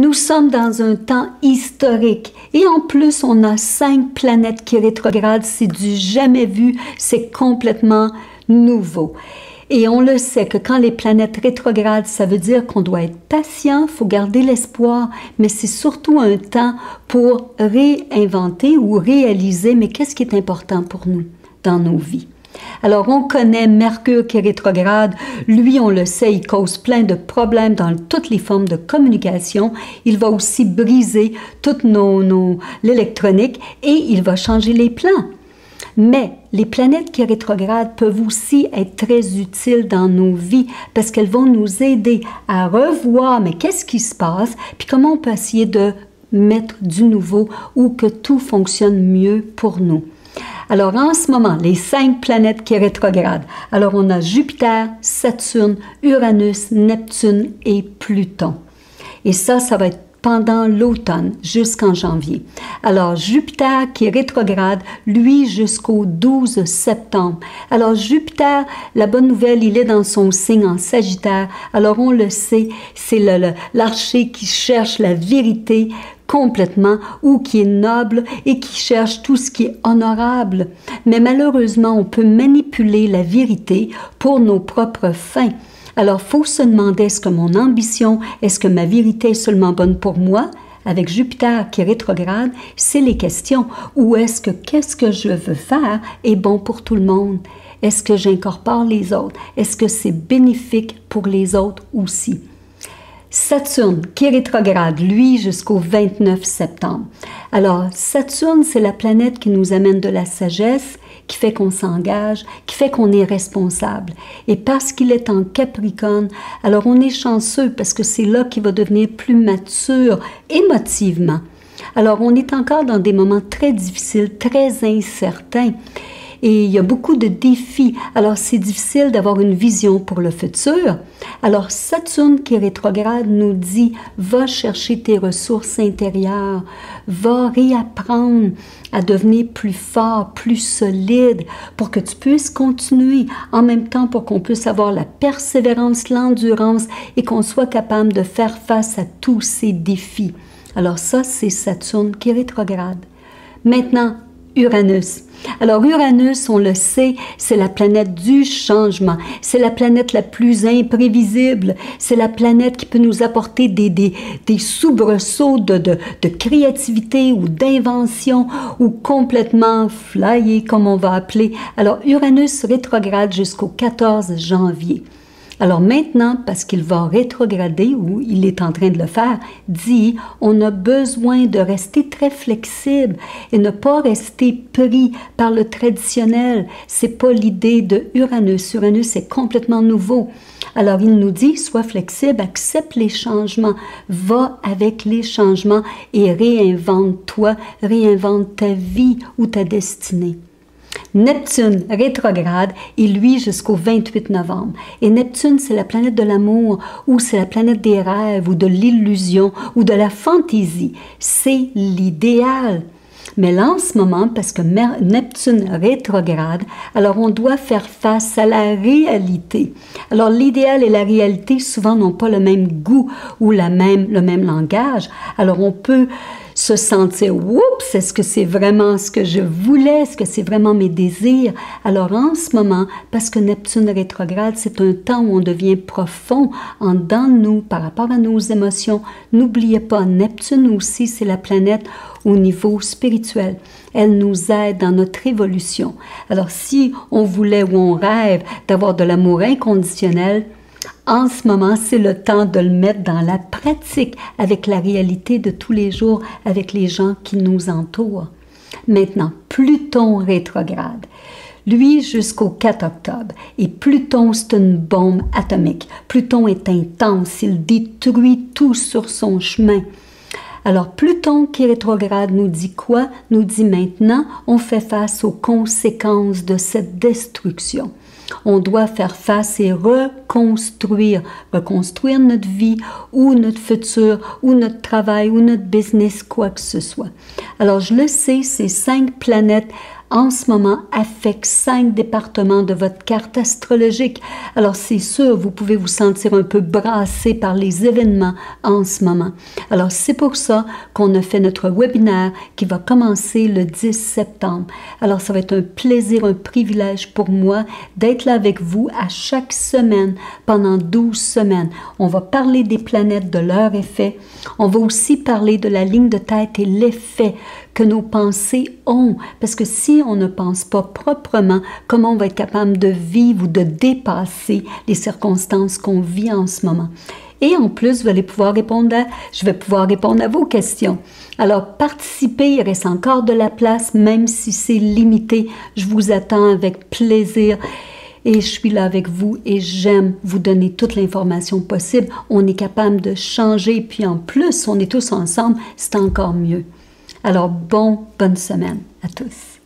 Nous sommes dans un temps historique et en plus, on a 5 planètes qui rétrogradent. C'est du jamais vu, c'est complètement nouveau. Et on le sait que quand les planètes rétrogradent, ça veut dire qu'on doit être patient, il faut garder l'espoir, mais c'est surtout un temps pour réinventer ou réaliser, mais qu'est-ce qui est important pour nous dans nos vies? Alors, on connaît Mercure qui est rétrograde. Lui, on le sait, il cause plein de problèmes dans toutes les formes de communication. Il va aussi briser toute l'électronique et il va changer les plans. Mais les planètes qui rétrogradent peuvent aussi être très utiles dans nos vies parce qu'elles vont nous aider à revoir, mais qu'est-ce qui se passe, puis comment on peut essayer de mettre du nouveau ou que tout fonctionne mieux pour nous. Alors, en ce moment, les 5 planètes qui rétrogradent. Alors, on a Jupiter, Saturne, Uranus, Neptune et Pluton. Et ça va être pendant l'automne jusqu'en janvier. Alors, Jupiter qui est rétrograde, lui, jusqu'au 12 septembre. Alors, Jupiter, la bonne nouvelle, il est dans son signe en Sagittaire. Alors, on le sait, c'est l'archer qui cherche la vérité complètement ou qui est noble et qui cherche tout ce qui est honorable. Mais malheureusement, on peut manipuler la vérité pour nos propres fins. Alors, il faut se demander, est-ce que mon ambition, est-ce que ma vérité est seulement bonne pour moi? Avec Jupiter qui est rétrograde, c'est les questions. Ou est-ce que qu'est-ce que je veux faire est bon pour tout le monde? Est-ce que j'incorpore les autres? Est-ce que c'est bénéfique pour les autres aussi? Saturne, qui est rétrograde, lui, jusqu'au 29 septembre. Alors, Saturne, c'est la planète qui nous amène de la sagesse, qui fait qu'on s'engage, qui fait qu'on est responsable. Et parce qu'il est en Capricorne, alors on est chanceux parce que c'est là qu'il va devenir plus mature émotivement. Alors, on est encore dans des moments très difficiles, très incertains. Et il y a beaucoup de défis. Alors, c'est difficile d'avoir une vision pour le futur. Alors, Saturne qui est rétrograde nous dit « Va chercher tes ressources intérieures, va réapprendre à devenir plus fort, plus solide pour que tu puisses continuer. En même temps, pour qu'on puisse avoir la persévérance, l'endurance et qu'on soit capable de faire face à tous ces défis. » Alors ça, c'est Saturne qui est rétrograde. Maintenant, Uranus. Alors Uranus, on le sait, c'est la planète du changement. C'est la planète la plus imprévisible. C'est la planète qui peut nous apporter des soubresauts de créativité ou d'invention ou complètement flyé, comme on va appeler. Alors Uranus rétrograde jusqu'au 14 janvier. Alors maintenant, parce qu'il va rétrograder, ou il est en train de le faire, dit, on a besoin de rester très flexible et ne pas rester pris par le traditionnel. C'est pas l'idée de Uranus. Uranus est complètement nouveau. Alors il nous dit, sois flexible, accepte les changements, va avec les changements et réinvente-toi, réinvente ta vie ou ta destinée. Neptune rétrograde et lui jusqu'au 28 novembre. Et Neptune, c'est la planète de l'amour ou c'est la planète des rêves ou de l'illusion ou de la fantaisie. C'est l'idéal. Mais là, en ce moment, parce que Neptune rétrograde, alors on doit faire face à la réalité. Alors l'idéal et la réalité, souvent, n'ont pas le même goût ou le même langage. Alors on peut se sentir, oups, est-ce que c'est vraiment ce que je voulais? Est-ce que c'est vraiment mes désirs? Alors en ce moment, parce que Neptune rétrograde, c'est un temps où on devient profond en dedans de nous par rapport à nos émotions. N'oubliez pas, Neptune aussi, c'est la planète au niveau spirituel. Elle nous aide dans notre évolution. Alors si on voulait ou on rêve d'avoir de l'amour inconditionnel, en ce moment, c'est le temps de le mettre dans la pratique avec la réalité de tous les jours, avec les gens qui nous entourent. Maintenant, Pluton rétrograde. Lui, jusqu'au 4 octobre. Et Pluton, c'est une bombe atomique. Pluton est intense, il détruit tout sur son chemin. Alors, Pluton qui rétrograde nous dit quoi? Nous dit maintenant, on fait face aux conséquences de cette destruction. On doit faire face et reconstruire notre vie ou notre futur ou notre travail ou notre business, quoi que ce soit. Alors, je le sais, ces 5 planètes en ce moment affecte 5 départements de votre carte astrologique. Alors c'est sûr, vous pouvez vous sentir un peu brassé par les événements en ce moment. Alors c'est pour ça qu'on a fait notre webinaire qui va commencer le 10 septembre. Alors ça va être un plaisir, un privilège pour moi d'être là avec vous à chaque semaine pendant 12 semaines. On va parler des planètes, de leur effet. On va aussi parler de la ligne de tête et l'effet que nos pensées ont. Parce que si on ne pense pas proprement, comment on va être capable de vivre ou de dépasser les circonstances qu'on vit en ce moment? Et en plus, je vais pouvoir répondre à vos questions. Alors, participez, il reste encore de la place, même si c'est limité. Je vous attends avec plaisir. Et je suis là avec vous et j'aime vous donner toute l'information possible. On est capable de changer, puis en plus, on est tous ensemble, c'est encore mieux. Alors, bonne semaine à tous.